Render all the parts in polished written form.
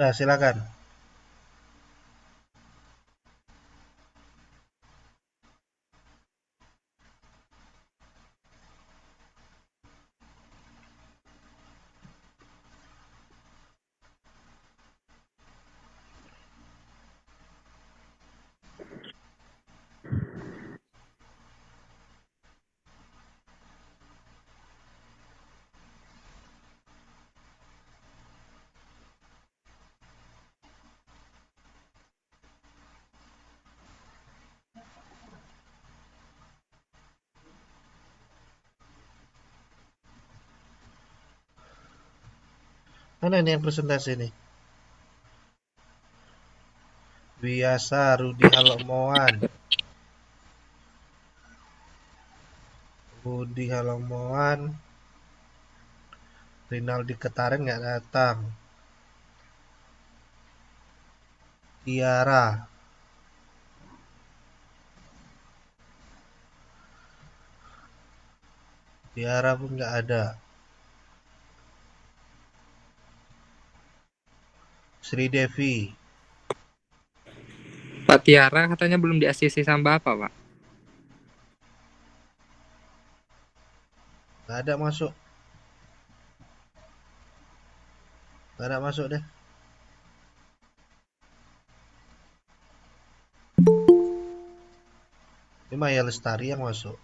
Nah, silakan. Mana ini yang presentasi nih? Biasa Rudi Halomoan. Rudi Halomoan. Rinaldi Ketaren nggak datang. Tiara. Tiara pun nggak ada. Sri Devi. Pak Tiara katanya belum di ACC sama Bapak, Pak. Nggak ada masuk. Nggak ada masuk deh. Ini Maya Lestari yang masuk.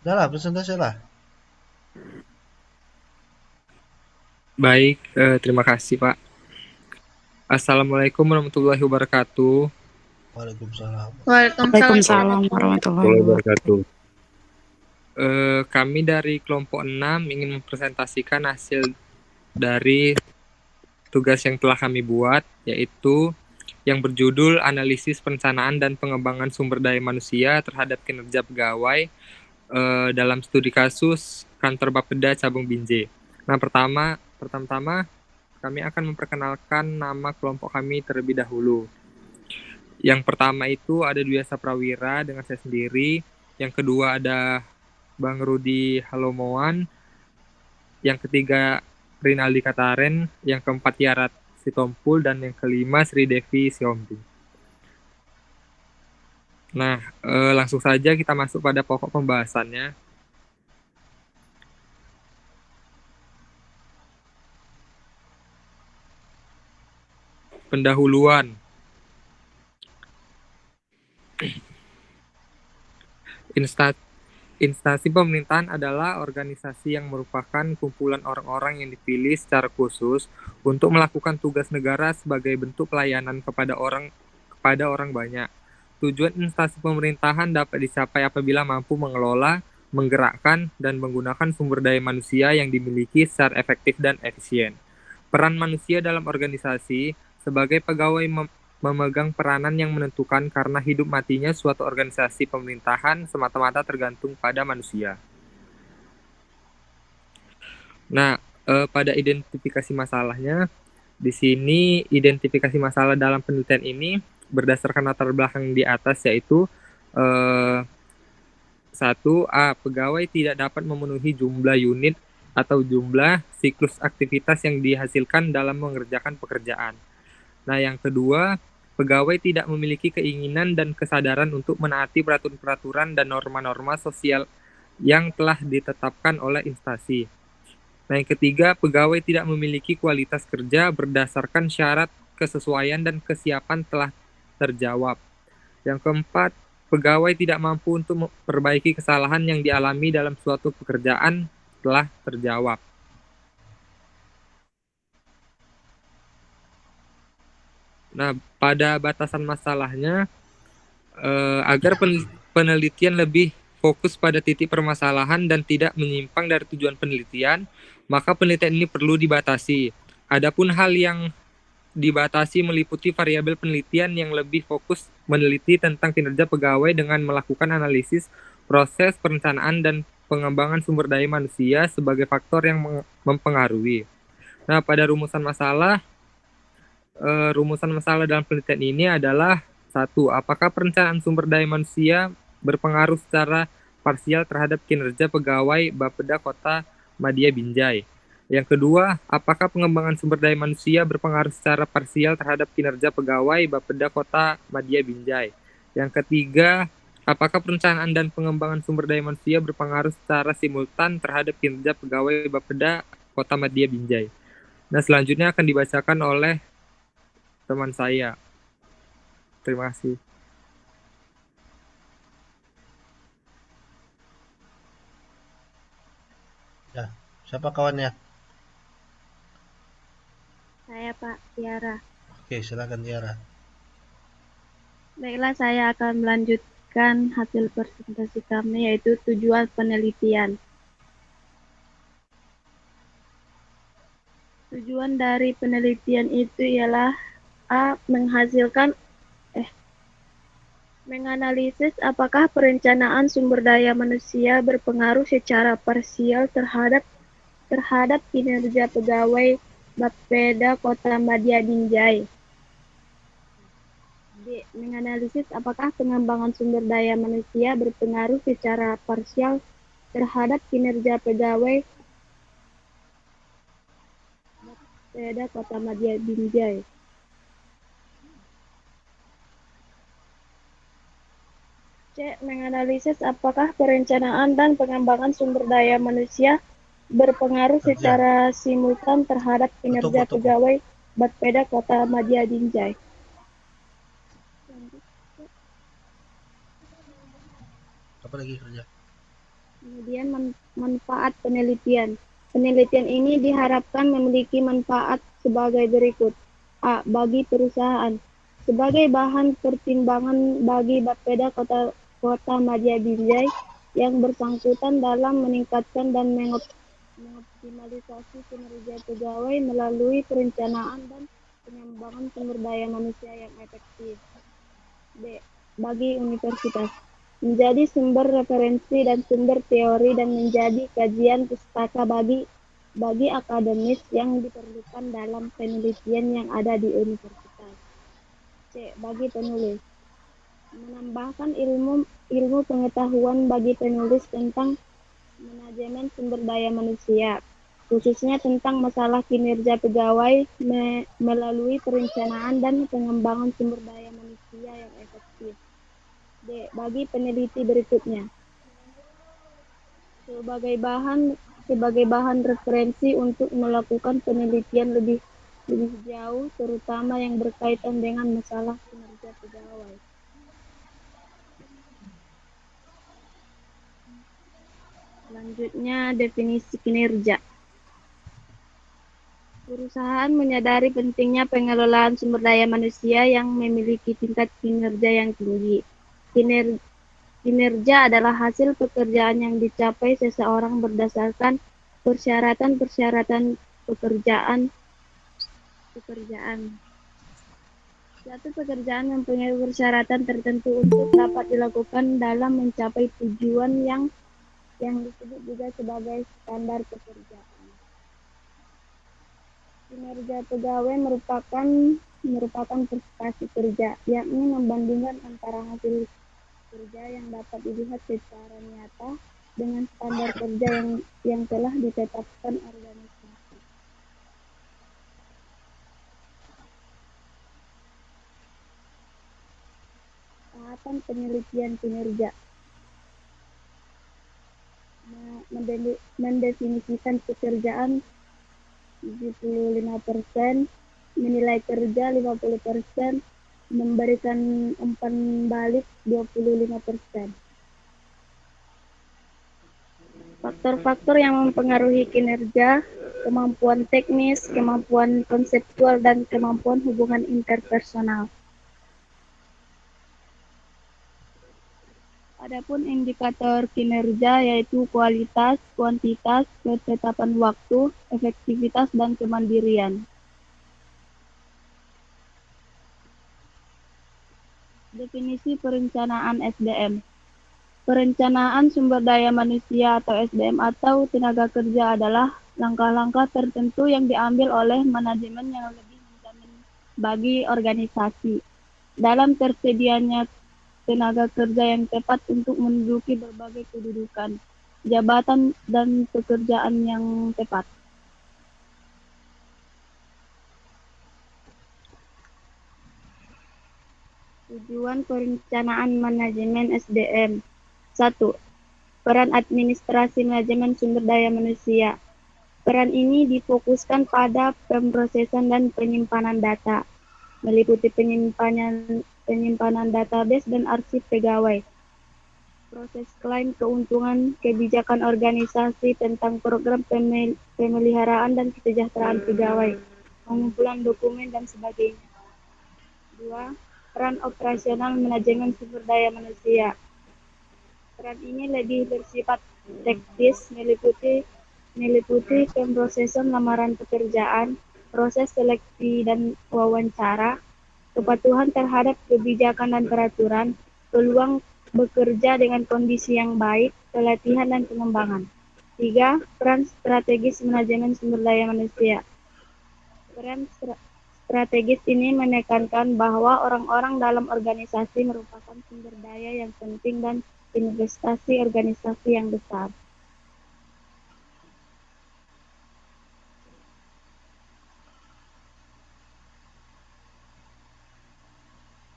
Udah lah, presentasi lah. Baik, terima kasih, Pak. Assalamualaikum warahmatullahi wabarakatuh. Waalaikumsalam. Waalaikumsalam warahmatullahi wabarakatuh. Kami dari kelompok 6 ingin mempresentasikan hasil dari tugas yang telah kami buat, yaitu yang berjudul Analisis Perencanaan dan Pengembangan Sumber Daya Manusia terhadap Kinerja Pegawai dalam studi kasus Kantor Bapeda Cabang Binjai. Nah, pertama-tama kami akan memperkenalkan nama kelompok kami terlebih dahulu. Yang pertama itu ada Dwi Saprawira dengan saya sendiri. Yang kedua ada Bang Rudi Halomoan. Yang ketiga Rinaldi Kataren. Yang keempat Tiara Sitompul. Dan yang kelima Sri Devi Siombing. Nah, langsung saja kita masuk pada pokok pembahasannya. Pendahuluan. Instansi pemerintahan adalah organisasi yang merupakan kumpulan orang-orang yang dipilih secara khusus untuk melakukan tugas negara sebagai bentuk pelayanan kepada orang banyak. Tujuan instansi pemerintahan dapat dicapai apabila mampu mengelola, menggerakkan, dan menggunakan sumber daya manusia yang dimiliki secara efektif dan efisien. Peran manusia dalam organisasi sebagai pegawai memegang peranan yang menentukan karena hidup matinya suatu organisasi pemerintahan semata-mata tergantung pada manusia. Nah, pada identifikasi masalahnya, di sini identifikasi masalah dalam penelitian ini berdasarkan latar belakang di atas, yaitu 1A. Pegawai tidak dapat memenuhi jumlah unit atau jumlah siklus aktivitas yang dihasilkan dalam mengerjakan pekerjaan. Nah, yang kedua, pegawai tidak memiliki keinginan dan kesadaran untuk menaati peraturan-peraturan dan norma-norma sosial yang telah ditetapkan oleh instansi. Nah, yang ketiga, pegawai tidak memiliki kualitas kerja berdasarkan syarat kesesuaian dan kesiapan telah terjawab. Yang keempat, pegawai tidak mampu untuk memperbaiki kesalahan yang dialami dalam suatu pekerjaan telah terjawab. Nah, pada batasan masalahnya, agar penelitian lebih fokus pada titik permasalahan dan tidak menyimpang dari tujuan penelitian, maka penelitian ini perlu dibatasi. Adapun hal yang dibatasi meliputi variabel penelitian yang lebih fokus meneliti tentang kinerja pegawai dengan melakukan analisis proses perencanaan dan pengembangan sumber daya manusia sebagai faktor yang mempengaruhi. Nah, pada rumusan masalah dalam penelitian ini adalah 1. Apakah perencanaan sumber daya manusia berpengaruh secara parsial terhadap kinerja pegawai Bapeda Kota Madya Binjai? Yang kedua, apakah pengembangan sumber daya manusia berpengaruh secara parsial terhadap kinerja pegawai Bapeda Kota Madya Binjai? Yang ketiga, apakah perencanaan dan pengembangan sumber daya manusia berpengaruh secara simultan terhadap kinerja pegawai Bapeda Kota Madya Binjai? Nah, selanjutnya akan dibacakan oleh teman saya. Terima kasih. Ya, siapa kawannya? Saya Pak Tiara. Oke, silakan Tiara. Baiklah, saya akan melanjutkan hasil presentasi kami, yaitu tujuan penelitian. Tujuan dari penelitian itu ialah A. Menganalisis apakah perencanaan sumber daya manusia berpengaruh secara parsial terhadap kinerja pegawai Bapeda Kota Madya Binjai. B. Menganalisis apakah pengembangan sumber daya manusia berpengaruh secara parsial terhadap kinerja pegawai Bapeda Kota Madya Binjai. C. Menganalisis apakah perencanaan dan pengembangan sumber daya manusia berpengaruh secara simultan terhadap kinerja pegawai Bapeda Kota Madya Binjai. Apa lagi kerja? Kemudian manfaat penelitian. Penelitian ini diharapkan memiliki manfaat sebagai berikut. A. Bagi perusahaan. Sebagai bahan pertimbangan bagi Bapeda Kota Madya Binjai yang bersangkutan dalam meningkatkan dan mengoptimalisasi kinerja pegawai melalui perencanaan dan pengembangan sumber daya manusia yang efektif. B. Bagi universitas. Menjadi sumber referensi dan sumber teori dan menjadi kajian pustaka bagi akademis yang diperlukan dalam penelitian yang ada di universitas. C. Bagi penulis. Menambahkan ilmu pengetahuan bagi penulis tentang manajemen sumber daya manusia, khususnya tentang masalah kinerja pegawai melalui perencanaan dan pengembangan sumber daya manusia yang efektif. D. Bagi peneliti berikutnya. Sebagai bahan referensi untuk melakukan penelitian lebih jauh, terutama yang berkaitan dengan masalah kinerja pegawai. Selanjutnya, definisi kinerja. Perusahaan menyadari pentingnya pengelolaan sumber daya manusia yang memiliki tingkat kinerja yang tinggi. Kinerja adalah hasil pekerjaan yang dicapai seseorang berdasarkan persyaratan-persyaratan pekerjaan pekerjaan. Suatu pekerjaan mempunyai persyaratan tertentu untuk dapat dilakukan dalam mencapai tujuan yang disebut juga sebagai standar pekerjaan. Kinerja pegawai merupakan prestasi kerja, yakni membandingkan antara hasil kerja yang dapat dilihat secara nyata dengan standar kerja yang telah ditetapkan organisasi. Tahapan penelitian kinerja mendefinisikan pekerjaan 75%, menilai kerja 50%, memberikan umpan balik 25%. Faktor-faktor yang mempengaruhi kinerja, kemampuan teknis, kemampuan konseptual, dan kemampuan hubungan interpersonal. Adapun indikator kinerja yaitu kualitas, kuantitas, ketetapan waktu, efektivitas, dan kemandirian. Definisi perencanaan SDM. Perencanaan sumber daya manusia atau SDM atau tenaga kerja adalah langkah-langkah tertentu yang diambil oleh manajemen yang lebih menjamin bagi organisasi dalam tersedianya tenaga kerja yang tepat untuk menduduki berbagai kedudukan, jabatan, dan pekerjaan yang tepat. Tujuan perencanaan manajemen SDM. 1. Peran administrasi manajemen sumber daya manusia. Peran ini difokuskan pada pemrosesan dan penyimpanan data, meliputi penyimpanan database dan arsip pegawai, proses klaim keuntungan, kebijakan organisasi tentang program pemeliharaan dan kesejahteraan pegawai, pengumpulan dokumen, dan sebagainya. 2. Peran operasional manajemen sumber daya manusia. Peran ini lebih bersifat teknis, meliputi pemrosesan lamaran pekerjaan, proses seleksi dan wawancara, kepatuhan terhadap kebijakan dan peraturan, peluang bekerja dengan kondisi yang baik, pelatihan dan pengembangan. 3. Peran strategis manajemen sumber daya manusia. Peran strategis ini menekankan bahwa orang-orang dalam organisasi merupakan sumber daya yang penting dan investasi organisasi yang besar.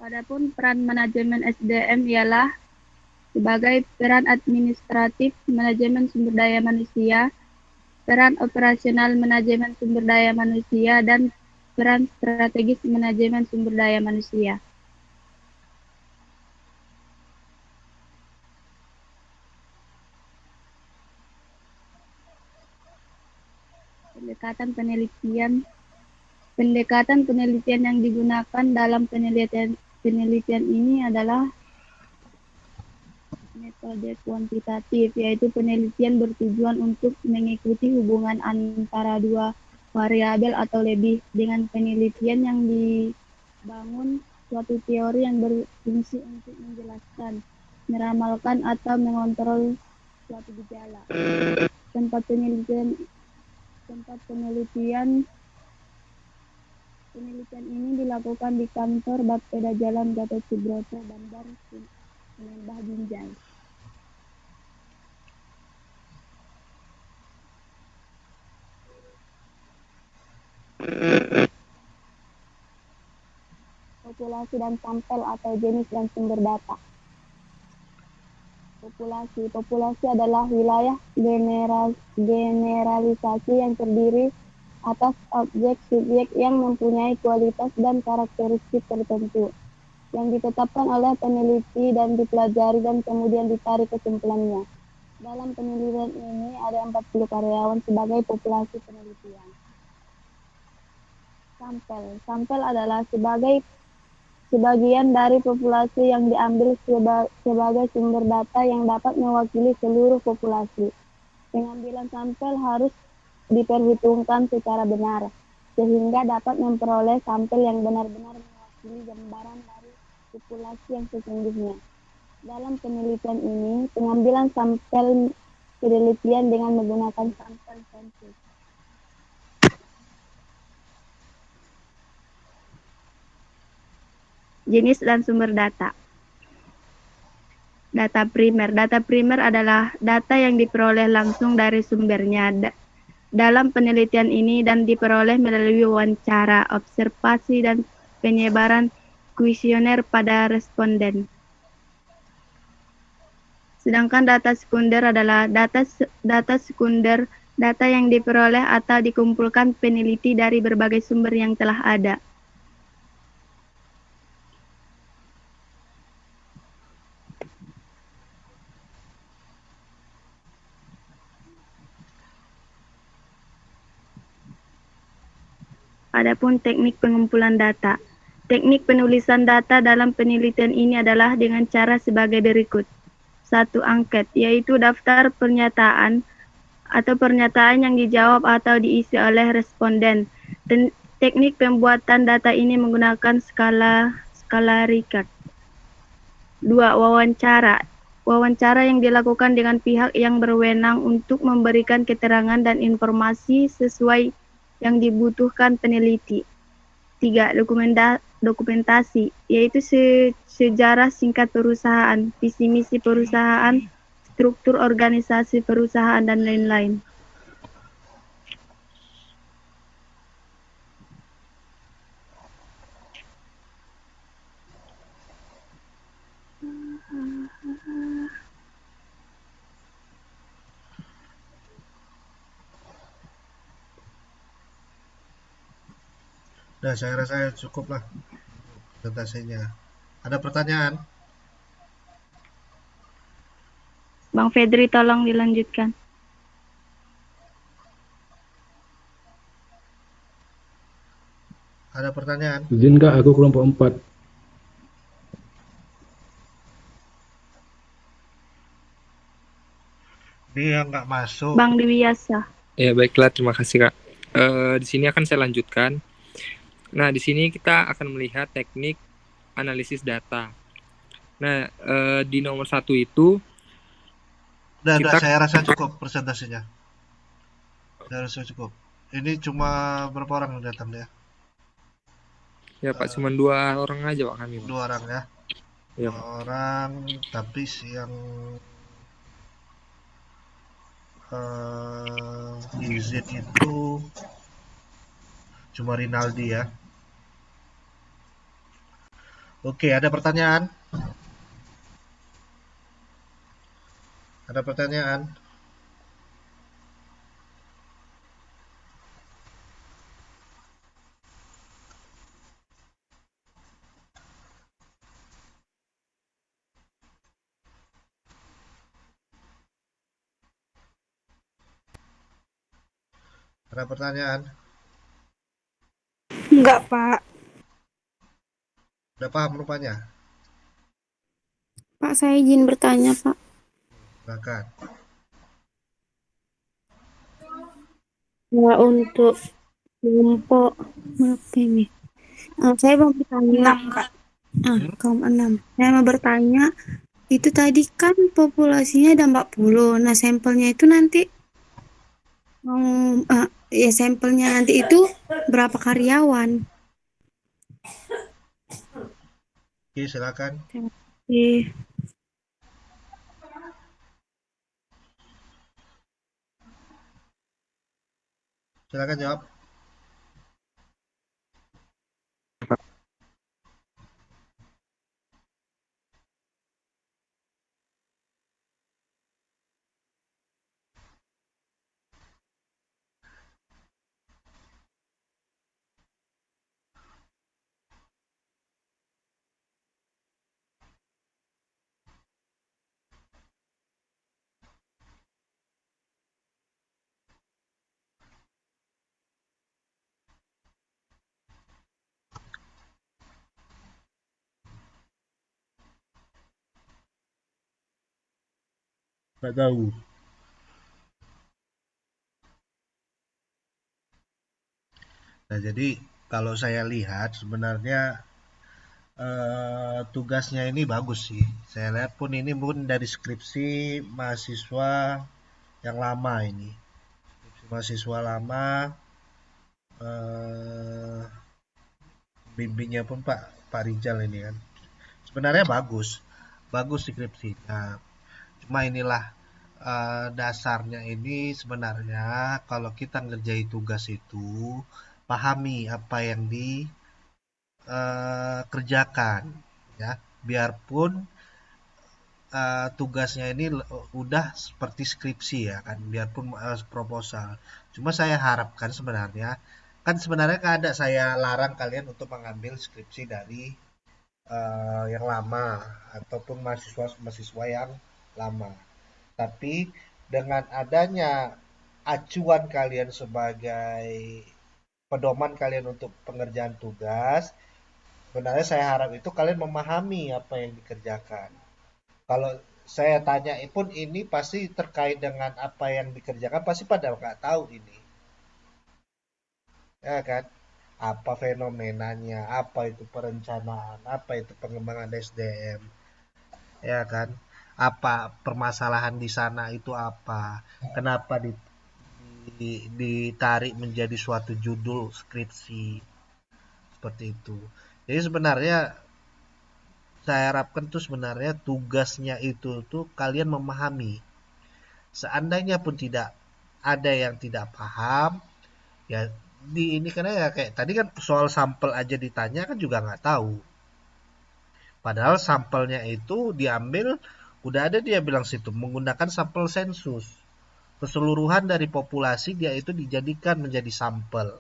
Adapun peran manajemen SDM ialah sebagai peran administratif manajemen sumber daya manusia, peran operasional manajemen sumber daya manusia, dan peran strategis manajemen sumber daya manusia. Pendekatan penelitian yang digunakan dalam penelitian ini adalah metode kuantitatif, yaitu penelitian bertujuan untuk mengikuti hubungan antara dua variabel atau lebih. Dengan penelitian yang dibangun suatu teori yang berfungsi untuk menjelaskan, meramalkan, atau mengontrol suatu gejala. Tempat penelitian ini dilakukan di kantor Bapeda Jalan Gatot Subroto, Bandar Lembah Binjai. Populasi dan sampel atau jenis dan sumber data. Populasi adalah wilayah generalisasi yang terdiri atas objek-subjek yang mempunyai kualitas dan karakteristik tertentu, yang ditetapkan oleh peneliti dan dipelajari dan kemudian ditarik kesimpulannya. Dalam penelitian ini ada 40 karyawan sebagai populasi penelitian. Sampel adalah sebagian dari populasi yang diambil sebagai sumber data yang dapat mewakili seluruh populasi. Pengambilan sampel harus diperhitungkan secara benar. sehingga dapat memperoleh sampel yang benar-benar mewakili gambaran dari populasi yang sesungguhnya. Dalam penelitian ini, pengambilan sampel penelitian dengan menggunakan sampel sensus. Jenis dan sumber data. Data primer. Data primer adalah data yang diperoleh langsung dari sumbernya dalam penelitian ini dan diperoleh melalui wawancara, observasi, dan penyebaran kuesioner pada responden. Sedangkan data sekunder adalah data sekunder, data yang diperoleh atau dikumpulkan peneliti dari berbagai sumber yang telah ada. Adapun teknik pengumpulan data. Teknik penulisan data dalam penelitian ini adalah dengan cara sebagai berikut. 1. Angket, yaitu daftar pernyataan atau pernyataan yang dijawab atau diisi oleh responden. Teknik pembuatan data ini menggunakan skala Likert. 2. Wawancara. Wawancara yang dilakukan dengan pihak yang berwenang untuk memberikan keterangan dan informasi sesuai yang dibutuhkan peneliti. 3. Dokumentasi, yaitu sejarah singkat perusahaan, visi misi perusahaan, struktur organisasi perusahaan, dan lain-lain. Nah, saya rasa cukup lah presentasinya. Ada pertanyaan? Bang Fedri, tolong dilanjutkan. Ada pertanyaan? Izin Kak, aku kelompok 4. Dia nggak masuk. Bang Diwiasa. Ya, baiklah, terima kasih, Kak. Di sini akan saya lanjutkan. Nah, di sini kita akan melihat teknik analisis data. Nah, di nomor 1 itu Udah, kita saya rasa cukup presentasinya. Saya rasa cukup. Ini cuma berapa orang yang datang ya? ya Pak, cuma 2 orang aja Pak kami, Pak. 2 orang ya. Ya, 2 Pak. orang, tapi yang izin itu cuma Rinaldi ya. Oke, ada pertanyaan? Ada pertanyaan? Ada pertanyaan? Enggak, Pak. Udah paham rupanya? Pak, saya izin bertanya, Pak. Silakan. Ya, untuk kelompok apa ini? Saya mau bertanya. 6, Kak. Kaum 6. Saya mau bertanya, itu tadi kan populasinya ada 40. Nah, sampelnya itu nanti sampelnya nanti itu berapa karyawan? Oke, silakan. Terima kasih. Silakan jawab. Nggak tahu. Nah, jadi kalau saya lihat sebenarnya tugasnya ini bagus sih. Saya lihat pun ini pun dari skripsi mahasiswa yang lama ini. Skripsi mahasiswa lama, eh, bimbingnya pun Pak Rijal ini kan. Sebenarnya bagus, bagus skripsinya. Cuma inilah dasarnya ini sebenarnya kalau kita ngerjain tugas itu pahami apa yang dikerjakan ya. Biarpun tugasnya ini udah seperti skripsi ya kan, biarpun proposal. Cuma saya harapkan sebenarnya kan sebenarnya nggak ada saya larang kalian untuk mengambil skripsi dari yang lama ataupun mahasiswa-mahasiswa yang lama. Tapi dengan adanya acuan kalian sebagai pedoman kalian untuk pengerjaan tugas, sebenarnya saya harap itu kalian memahami apa yang dikerjakan. Kalau saya tanya pun ini pasti terkait dengan apa yang dikerjakan, pasti pada nggak tahu ini, ya kan? Apa fenomenanya, apa itu perencanaan, apa itu pengembangan SDM, ya kan? Apa permasalahan di sana itu apa? Kenapa ditarik menjadi suatu judul skripsi seperti itu. Jadi sebenarnya saya harapkan tuh sebenarnya tugasnya itu tuh kalian memahami. Seandainya pun tidak ada yang tidak paham, ya di ini karena ya kayak tadi kan soal sampel aja ditanya kan juga nggak tahu. Padahal sampelnya itu diambil, udah ada dia bilang situ menggunakan sampel sensus. Keseluruhan dari populasi dia itu dijadikan menjadi sampel.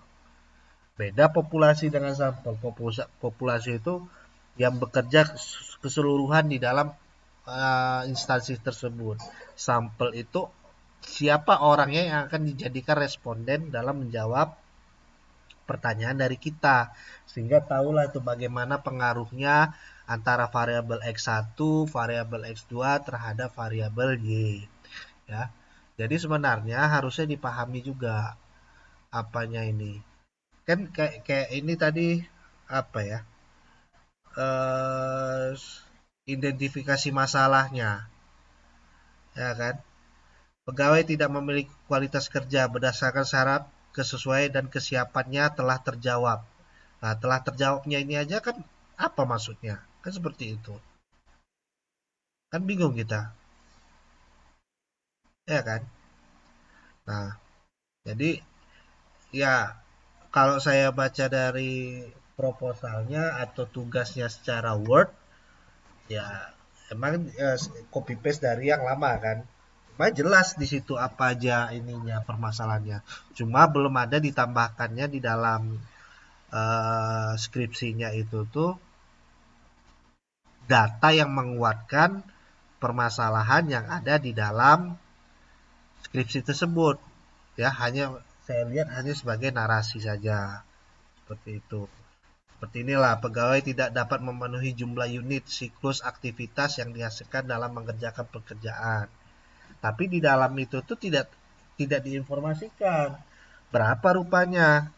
Beda populasi dengan sampel. Populasi itu yang bekerja keseluruhan di dalam instansi tersebut. Sampel itu siapa orangnya yang akan dijadikan responden dalam menjawab pertanyaan dari kita. Sehingga tahulah itu bagaimana pengaruhnya antara variabel X1, variabel X2 terhadap variabel Y. Ya. Jadi sebenarnya harusnya dipahami juga apanya ini. Kan kayak ini tadi apa ya? eh Identifikasi masalahnya, ya kan? Pegawai tidak memiliki kualitas kerja berdasarkan syarat kesesuaian dan kesiapannya telah terjawab. Nah, telah terjawabnya ini aja kan apa maksudnya? Kan seperti itu. Kan bingung kita, ya kan? Nah, jadi ya kalau saya baca dari proposalnya atau tugasnya secara Word, ya emang copy paste dari yang lama kan. Cuma jelas di situ apa aja ininya permasalahannya. Cuma belum ada ditambahkannya di dalam skripsinya itu tuh data yang menguatkan permasalahan yang ada di dalam skripsi tersebut. Ya, hanya saya lihat hanya sebagai narasi saja. Seperti itu. Seperti inilah, pegawai tidak dapat memenuhi jumlah unit siklus aktivitas yang dihasilkan dalam mengerjakan pekerjaan. Tapi di dalam itu tuh tidak diinformasikan berapa rupanya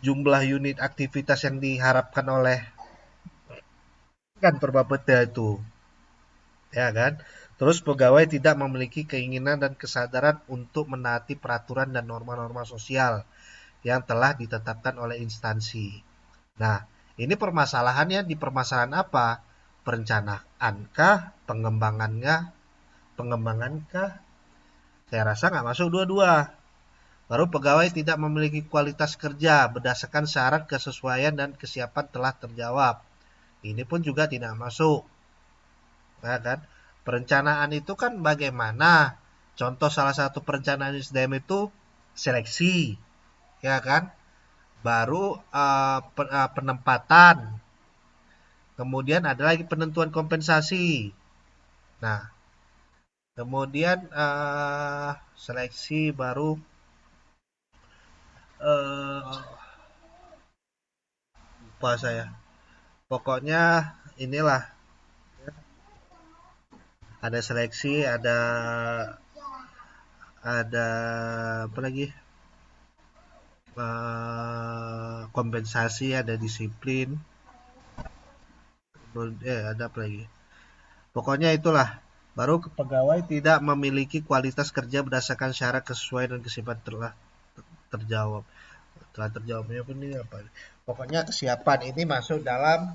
jumlah unit aktivitas yang diharapkan oleh kantor Bapeda itu, ya kan? Terus pegawai tidak memiliki keinginan dan kesadaran untuk menaati peraturan dan norma-norma sosial yang telah ditetapkan oleh instansi. Nah, ini permasalahannya di permasalahan apa? PerencanaanKah? Pengembangannya? Pengembangankah? Saya rasa nggak masuk dua-dua. Baru pegawai tidak memiliki kualitas kerja berdasarkan syarat kesesuaian dan kesiapan telah terjawab. Ini pun juga tidak masuk. Ya kan? Perencanaan itu kan bagaimana? Contoh salah satu perencanaan SDM itu seleksi, ya kan? Baru penempatan. Kemudian ada lagi penentuan kompensasi. Nah, kemudian seleksi baru lupa saya. Pokoknya inilah ada seleksi, ada apa lagi? kompensasi, ada disiplin, ada apa lagi? Pokoknya itulah. Baru pegawai tidak memiliki kualitas kerja berdasarkan syarat kesesuaian dan kesiapan telah terjawab. Telah terjawabnya pun ini apa? Pokoknya kesiapan ini masuk dalam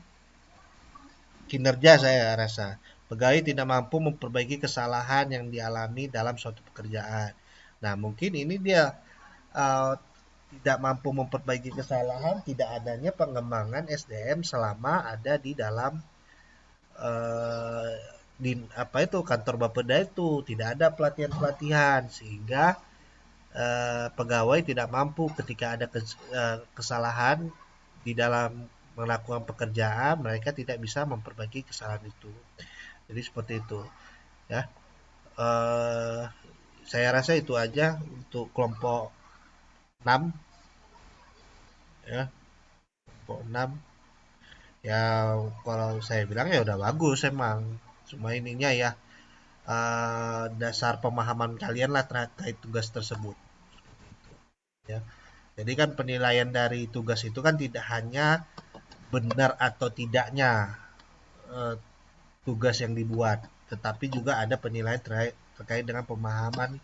kinerja saya rasa. Pegawai tidak mampu memperbaiki kesalahan yang dialami dalam suatu pekerjaan. Nah, mungkin ini dia uh, tidak mampu memperbaiki kesalahan, tidak adanya pengembangan SDM selama ada di dalam uh, di apa itu kantor Bapeda itu tidak ada pelatihan-pelatihan sehingga pegawai tidak mampu ketika ada kesalahan di dalam melakukan pekerjaan, mereka tidak bisa memperbaiki kesalahan itu. Jadi seperti itu, ya. Eh, saya rasa itu aja untuk kelompok 6, ya. Kelompok 6. Ya kalau saya bilang ya udah bagus emang. Cuma ininya ya dasar pemahaman kalian lah terkait tugas tersebut, ya. Jadi kan penilaian dari tugas itu kan tidak hanya benar atau tidaknya eh, tugas yang dibuat, tetapi juga ada penilaian terkait dengan pemahaman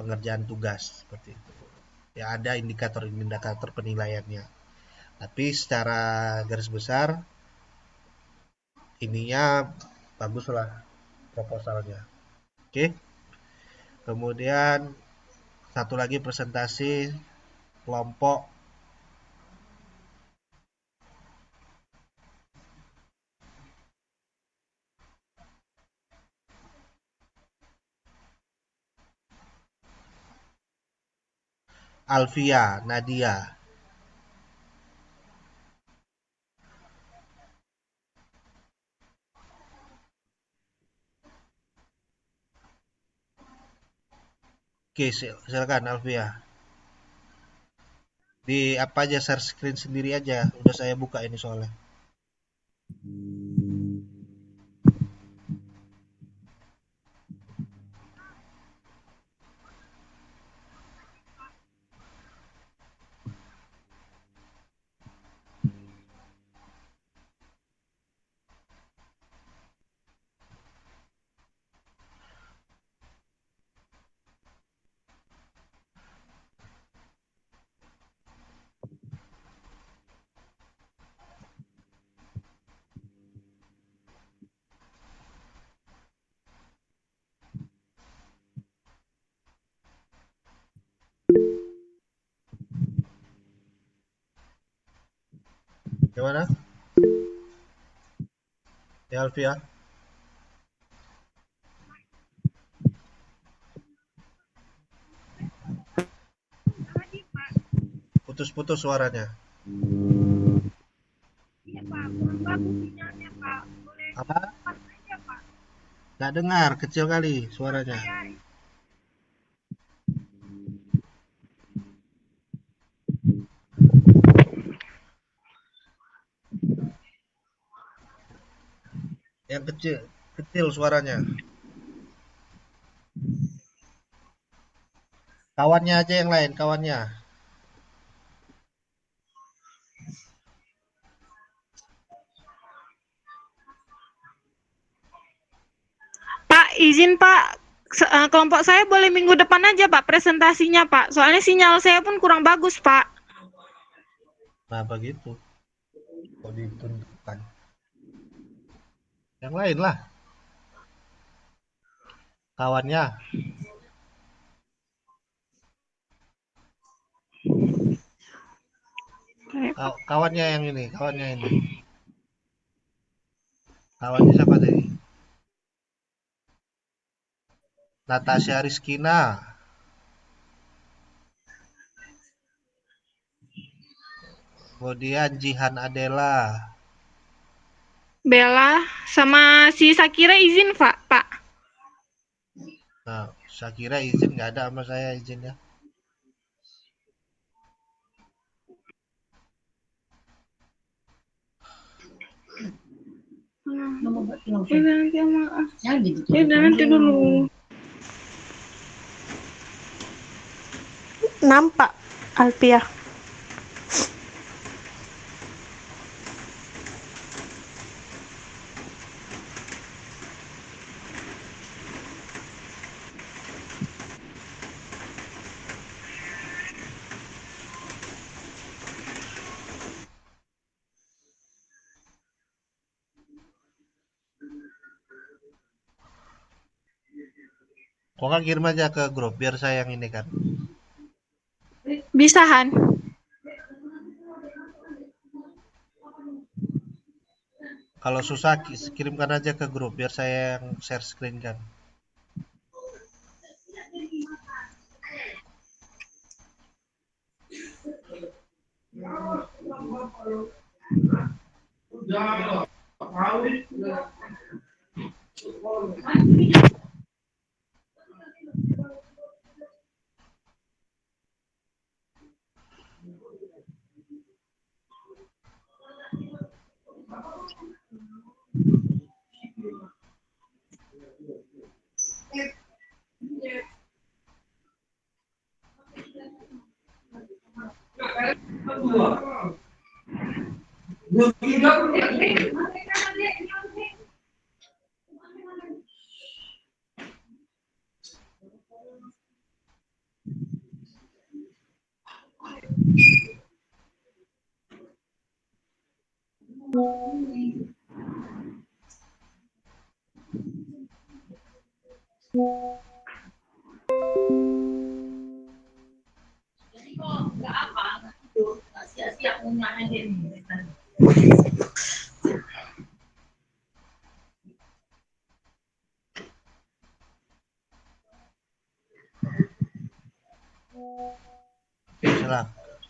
pengerjaan tugas seperti itu. Ya ada indikator-indikator penilaiannya. Tapi secara garis besar ininya bagus lah proposalnya. Oke. Kemudian satu lagi presentasi kelompok Alvia Nadia. Oke, silakan Alvia. Di apa aja share screen sendiri aja. Udah saya buka ini soalnya. Gimana? Ya Alvia. Putus-putus suaranya. Iya Pak, kurang bagus sinyalnya Pak. Boleh Apa? cepat aja Pak. Nggak dengar, kecil kali suaranya. Saya Yang kecil, kecil suaranya. Kawannya aja yang lain, kawannya. Pak, izin Pak, kelompok saya boleh minggu depan aja Pak presentasinya Pak. Soalnya sinyal saya pun kurang bagus Pak. Nah, begitu. Kok ditentukan. Yang lain lah. Kawannya. Kawannya yang ini, kawannya ini. Kawannya siapa tadi? Natasha Rizkina. Kemudian Jihan Adela. Bella sama si Sakira izin Pak. Nah, Shakira izin nggak ada sama saya izinnya. Nanti dulu. Nampak Alpia. Kok nggak kirim aja ke grup biar saya yang ini kan. Bisa, Han? Kalau susah kirimkan aja ke grup biar saya yang share screen kan.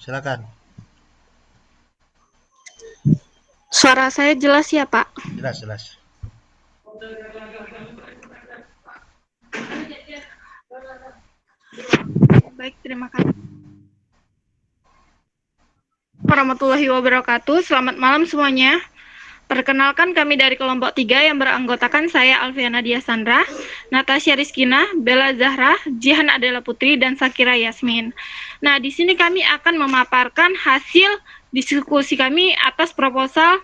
Silakan. Suara saya jelas ya, Pak? Jelas. Baik, terima kasih. Warahmatullahi wabarakatuh. Selamat malam semuanya. Perkenalkan kami dari kelompok 3 yang beranggotakan saya Alfiana Dia Sandra, Natasha Rizkina, Bella Zahra, Jihan Adela Putri, dan Sakira Yasmin. Nah, di sini kami akan memaparkan hasil diskusi kami atas proposal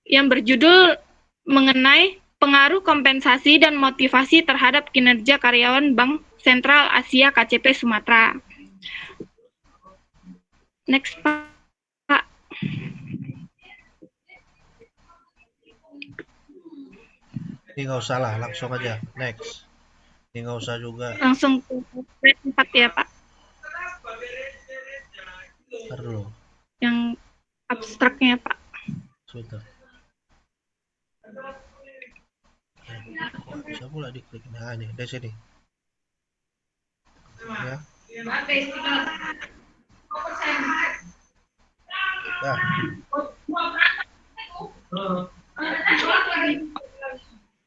yang berjudul mengenai pengaruh kompensasi dan motivasi terhadap kinerja karyawan Bank Sentral Asia KCP Sumatera. Next, Pak. Ini nggak usah lah, langsung aja. Next. Ini nggak usah juga. Langsung ke slide 4 ya, Pak. Ntar dulu. Yang abstraknya, Pak. Sebentar. Kok bisa pula diklik? Nah, ini dari sini. Ya. Nah,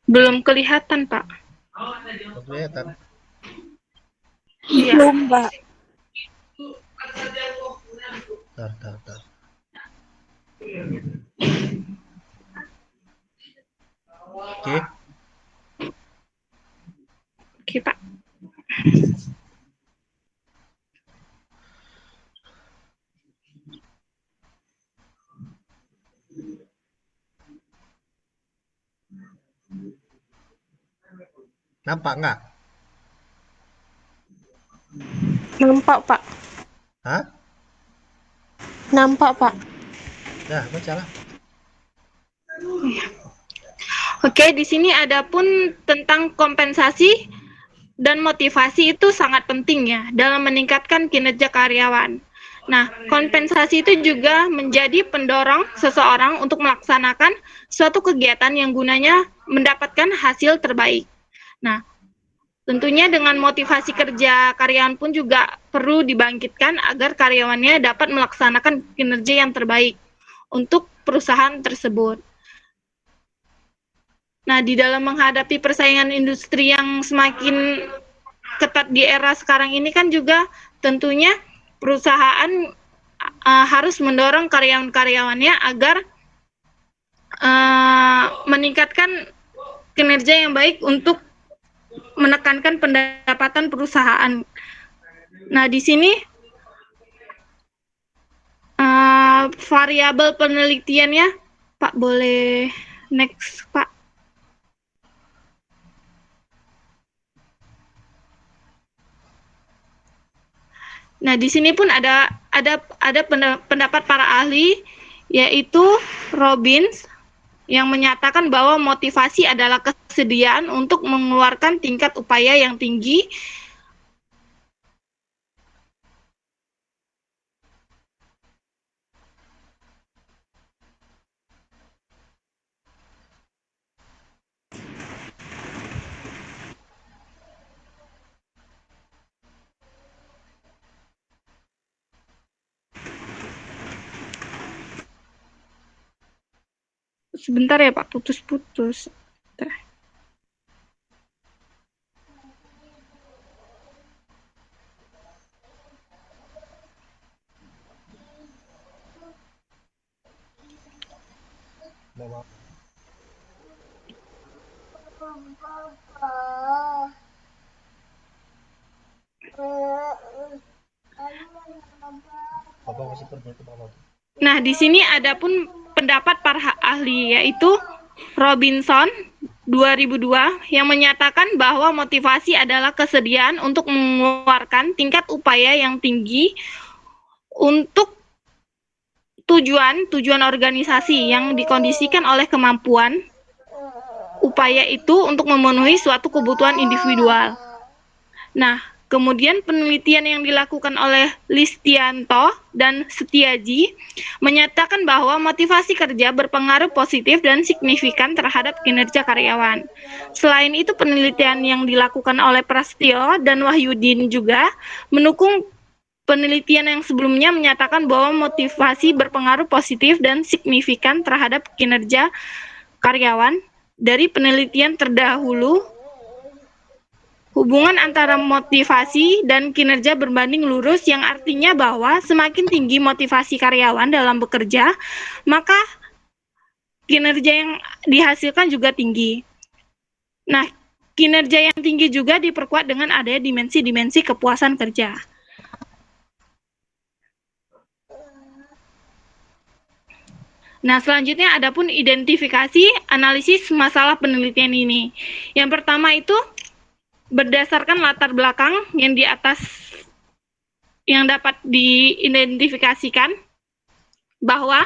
Belum kelihatan, Pak. belum kelihatan. Iya. Belum, Pak. Tar. Oke. Oke, Pak. Nampak nggak? Nampak, Pak. Hah? Nampak, Pak. Dah, bacalah. Oke, di sini ada pun tentang kompensasi dan motivasi itu sangat penting ya dalam meningkatkan kinerja karyawan. Nah, kompensasi itu juga menjadi pendorong seseorang untuk melaksanakan suatu kegiatan yang gunanya mendapatkan hasil terbaik. Nah, tentunya dengan motivasi kerja karyawan pun juga perlu dibangkitkan agar karyawannya dapat melaksanakan kinerja yang terbaik untuk perusahaan tersebut. Nah, di dalam menghadapi persaingan industri yang semakin ketat di era sekarang ini kan juga tentunya perusahaan harus mendorong karyawan-karyawannya agar meningkatkan kinerja yang baik untuk menekankan pendapatan perusahaan. Nah, di sini variabel penelitiannya, Pak, boleh next, Pak. Nah, di sini pun ada pendapat para ahli, yaitu Robbins, yang menyatakan bahwa motivasi adalah kesediaan untuk mengeluarkan tingkat upaya yang tinggi sebentar ya Pak, putus-putus. Nah, di sini ada pun pendapat para ahli, yaitu Robinson 2002 yang menyatakan bahwa motivasi adalah kesediaan untuk mengeluarkan tingkat upaya yang tinggi untuk tujuan organisasi yang dikondisikan oleh kemampuan upaya itu untuk memenuhi suatu kebutuhan individual. Nah, kemudian penelitian yang dilakukan oleh Listianto dan Setiaji menyatakan bahwa motivasi kerja berpengaruh positif dan signifikan terhadap kinerja karyawan. Selain itu, penelitian yang dilakukan oleh Prastio dan Wahyudin juga mendukung penelitian yang sebelumnya menyatakan bahwa motivasi berpengaruh positif dan signifikan terhadap kinerja karyawan. Dari penelitian terdahulu, hubungan antara motivasi dan kinerja berbanding lurus, yang artinya bahwa semakin tinggi motivasi karyawan dalam bekerja, maka kinerja yang dihasilkan juga tinggi. Nah, kinerja yang tinggi juga diperkuat dengan adanya dimensi-dimensi kepuasan kerja. Nah, selanjutnya ada pun identifikasi analisis masalah penelitian ini. Yang pertama itu berdasarkan latar belakang yang di atas yang dapat diidentifikasikan bahwa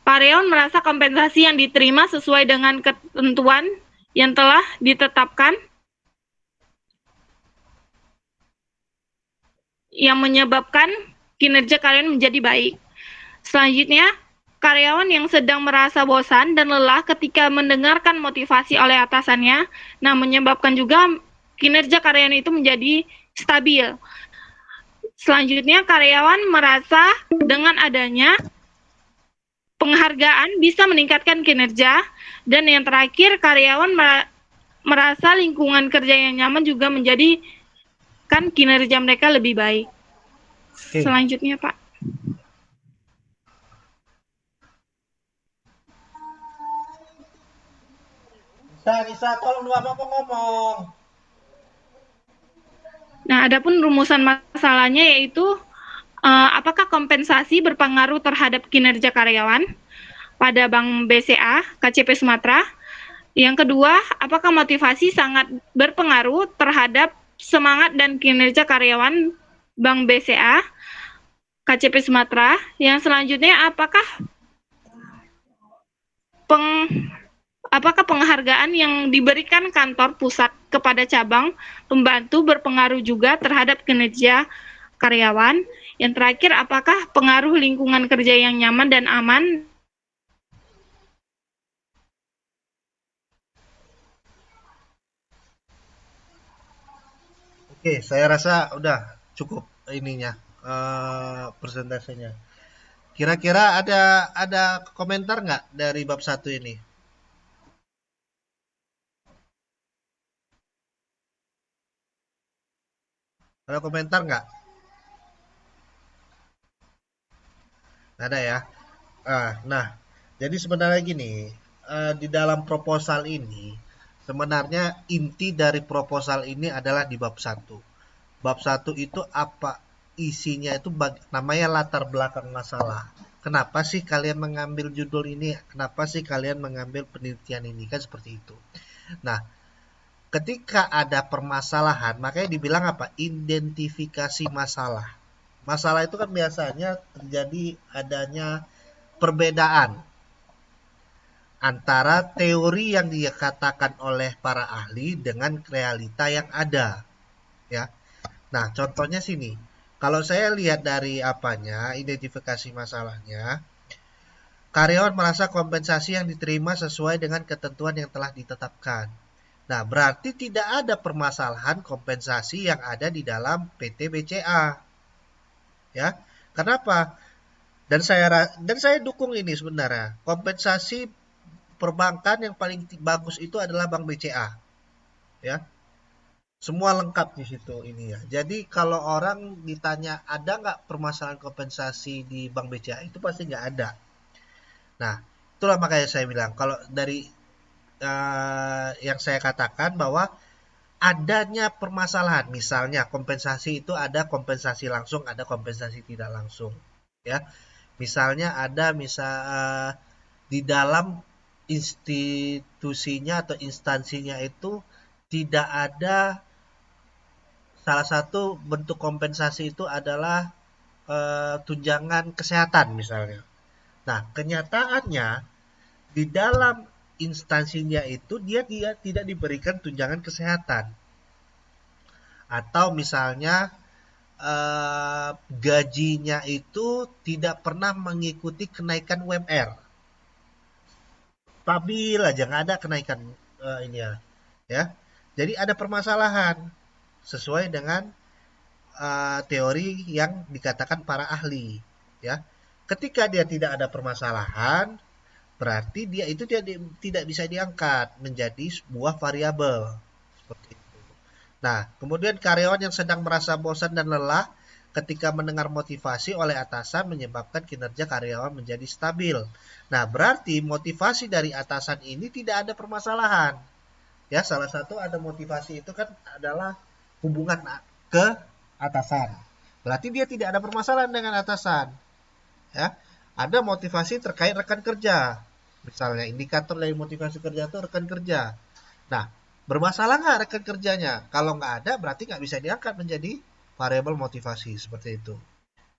karyawan merasa kompensasi yang diterima sesuai dengan ketentuan yang telah ditetapkan yang menyebabkan kinerja karyawan menjadi baik. Selanjutnya, karyawan yang sedang merasa bosan dan lelah ketika mendengarkan motivasi oleh atasannya, nah menyebabkan juga kinerja karyawan itu menjadi stabil. Selanjutnya, karyawan merasa dengan adanya penghargaan bisa meningkatkan kinerja. Dan yang terakhir, karyawan merasa lingkungan kerja yang nyaman juga menjadikan kinerja mereka lebih baik. Oke. Selanjutnya, Pak. Nisa, tolong dua Bapak ngomong. Nah, adapun rumusan masalahnya yaitu apakah kompensasi berpengaruh terhadap kinerja karyawan pada Bank BCA, KCP Sumatera? Yang kedua, apakah motivasi sangat berpengaruh terhadap semangat dan kinerja karyawan Bank BCA, KCP Sumatera? Yang selanjutnya, apakah penghargaan yang diberikan kantor pusat kepada cabang pembantu berpengaruh juga terhadap kinerja karyawan? Yang terakhir, apakah pengaruh lingkungan kerja yang nyaman dan aman? Oke, saya rasa udah cukup ininya persentasenya. Kira-kira ada komentar nggak dari bab 1 ini? Ada komentar nggak? Ada ya. Nah, jadi sebenarnya gini, di dalam proposal ini, sebenarnya inti dari proposal ini adalah di bab 1. Bab 1 itu apa isinya itu namanya latar belakang masalah. Kenapa sih kalian mengambil judul ini? Kenapa sih kalian mengambil penelitian ini? Kan seperti itu. Nah, ketika ada permasalahan, makanya dibilang apa? Identifikasi masalah. Masalah itu kan biasanya terjadi adanya perbedaan antara teori yang dikatakan oleh para ahli dengan realita yang ada, ya. Nah, contohnya sini. Kalau saya lihat dari identifikasi masalahnya, karyawan merasa kompensasi yang diterima sesuai dengan ketentuan yang telah ditetapkan. Nah, berarti tidak ada permasalahan kompensasi yang ada di dalam PT BCA, ya. Kenapa? Dan saya dukung ini sebenarnya. Kompensasi perbankan yang paling bagus itu adalah Bank BCA, ya. Semua lengkap di situ ini ya. Jadi kalau orang ditanya ada nggak permasalahan kompensasi di Bank BCA, itu pasti nggak ada. Nah, itulah makanya saya bilang kalau dari yang saya katakan bahwa adanya permasalahan, misalnya kompensasi itu ada kompensasi langsung, ada kompensasi tidak langsung, ya. Misalnya ada di dalam institusinya atau instansinya itu tidak ada, salah satu bentuk kompensasi itu adalah tunjangan kesehatan misalnya. Nah, kenyataannya di dalam instansinya itu dia tidak diberikan tunjangan kesehatan. Atau misalnya gajinya itu tidak pernah mengikuti kenaikan UMR. Stabil aja, nggak ada kenaikan ini ya. Jadi ada permasalahan sesuai dengan teori yang dikatakan para ahli, ya. Ketika dia tidak ada permasalahan, berarti dia itu tidak bisa diangkat menjadi sebuah variabel seperti itu. Nah, kemudian karyawan yang sedang merasa bosan dan lelah ketika mendengar motivasi oleh atasan menyebabkan kinerja karyawan menjadi stabil. Nah, berarti motivasi dari atasan ini tidak ada permasalahan. Ya, salah satu ada motivasi itu kan adalah hubungan ke atasan. Berarti dia tidak ada permasalahan dengan atasan. Ya, ada motivasi terkait rekan kerja. Misalnya indikator dari motivasi kerja itu rekan kerja. Nah, bermasalah nggak rekan kerjanya? Kalau nggak ada, berarti nggak bisa diangkat menjadi variabel motivasi seperti itu.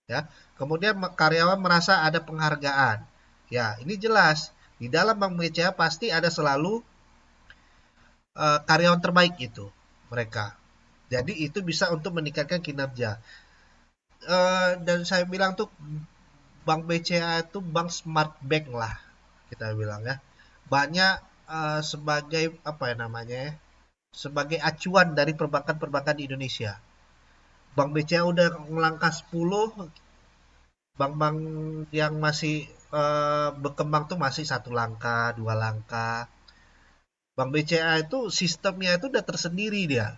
Ya, kemudian karyawan merasa ada penghargaan. Ya, ini jelas di dalam Bank BCA pasti ada selalu karyawan terbaik itu mereka. Jadi itu bisa untuk meningkatkan kinerja. Dan saya bilang tuh Bank BCA itu bank smart bank lah kita bilang ya. Banyak sebagai apa ya namanya ya, sebagai acuan dari perbankan-perbankan di Indonesia. Bank BCA udah melangkah 10, bank-bank yang masih berkembang tuh masih 1 langkah, 2 langkah. Bank BCA itu sistemnya itu udah tersendiri dia.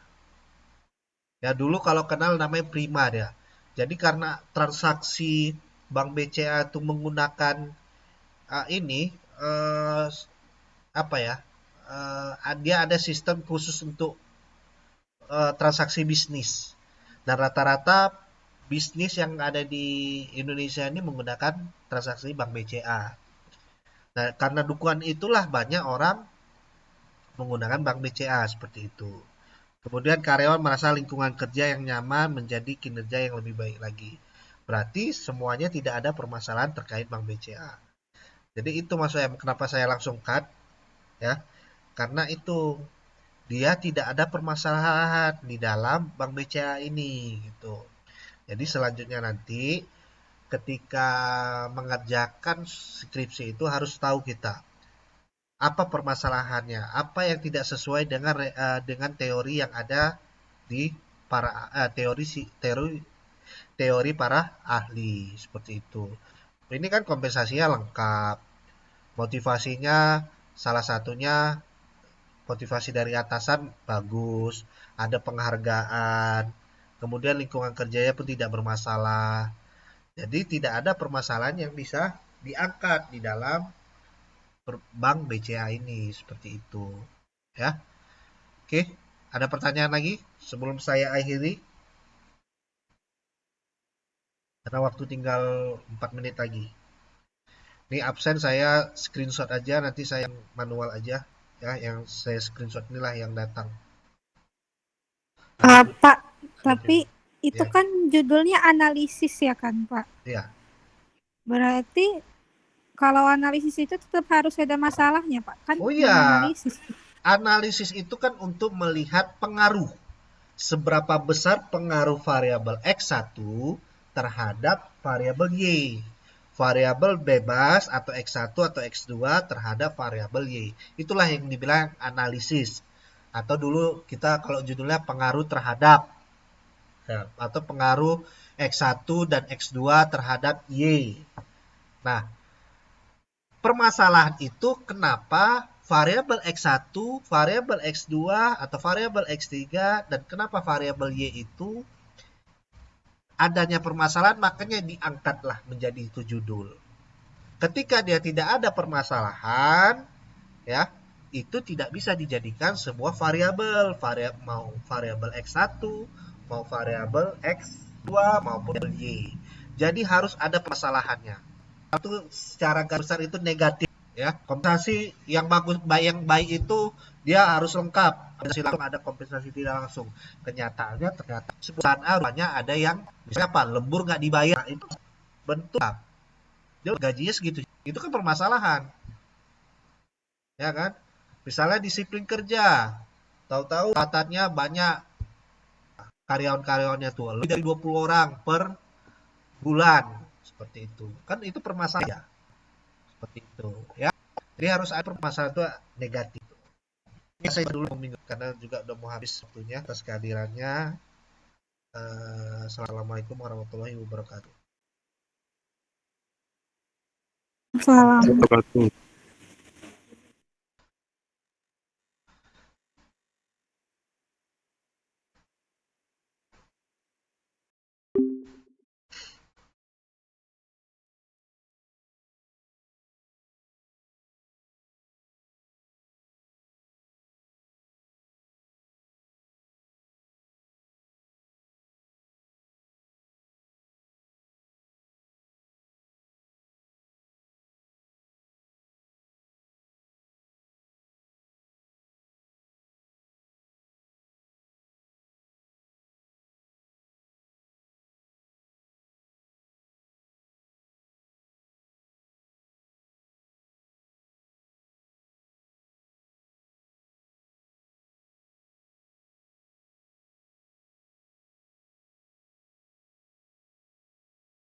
Ya dulu kalau kenal namanya Prima dia. Jadi karena transaksi Bank BCA itu menggunakan ini uh, apa ya? Dia ada sistem khusus untuk transaksi bisnis. Dan rata-rata bisnis yang ada di Indonesia ini menggunakan transaksi Bank BCA. Nah, karena dukungan itulah banyak orang menggunakan Bank BCA seperti itu. Kemudian karyawan merasa lingkungan kerja yang nyaman menjadi kinerja yang lebih baik lagi. Berarti semuanya tidak ada permasalahan terkait Bank BCA. Jadi itu maksudnya kenapa saya langsung cut ya. Karena itu dia tidak ada permasalahan di dalam Bank BCA ini gitu. Jadi selanjutnya nanti ketika mengerjakan skripsi itu harus tahu kita apa permasalahannya, apa yang tidak sesuai dengan teori yang ada di para teori para ahli seperti itu. Ini kan kompensasinya lengkap, motivasinya salah satunya motivasi dari atasan bagus, ada penghargaan, kemudian lingkungan kerjanya pun tidak bermasalah. Jadi tidak ada permasalahan yang bisa diangkat di dalam Bank BCA ini seperti itu. Ya. Oke, ada pertanyaan lagi sebelum saya akhiri? Karena waktu tinggal 4 menit lagi. Ini absen saya screenshot aja, nanti saya manual aja. Ya, yang saya screenshot inilah yang datang. Pak, tapi itu ya. kan judulnya analisis ya kan Pak? Ya. Berarti kalau analisis itu tetap harus ada masalahnya, Pak. Kan Oh iya, menganalisis. analisis itu kan untuk melihat pengaruh. Seberapa besar pengaruh variabel X1 terhadap variabel Y. Variabel bebas atau X1 atau X2 terhadap variabel Y. Itulah yang dibilang analisis. Atau dulu kita kalau judulnya pengaruh terhadap. Ya, atau pengaruh X1 dan X2 terhadap Y. Nah, permasalahan itu kenapa variabel X1, variabel X2, atau variabel X3, dan kenapa variabel Y itu adanya permasalahan, makanya diangkatlah menjadi itu judul. Ketika dia tidak ada permasalahan, ya, itu tidak bisa dijadikan sebuah variabel, mau variabel X1, mau variabel X2 maupun Y. Jadi harus ada permasalahannya. Itu secara garis besar itu negatif, ya. Kompensasi yang bagus, yang baik itu dia harus lengkap. Kompensasi langsung, ada kompensasi tidak langsung. Kenyataannya ternyata perusahaan A rupanya ada yang misalnya apa, lembur nggak dibayar. Nah, itu bentuk dia gajinya segitu. Itu kan permasalahan, ya kan? Misalnya disiplin kerja, tahu-tahu katanya banyak karyawan-karyawannya tuh lebih dari 20 orang per bulan, seperti itu. Kan itu permasalahan, seperti itu, ya. Jadi harus ada permasalahan itu negatif. Ini saya dulu minggu karena juga udah mau habis waktunya. Atas kehadirannya. Assalamualaikum warahmatullahi wabarakatuh. Salam.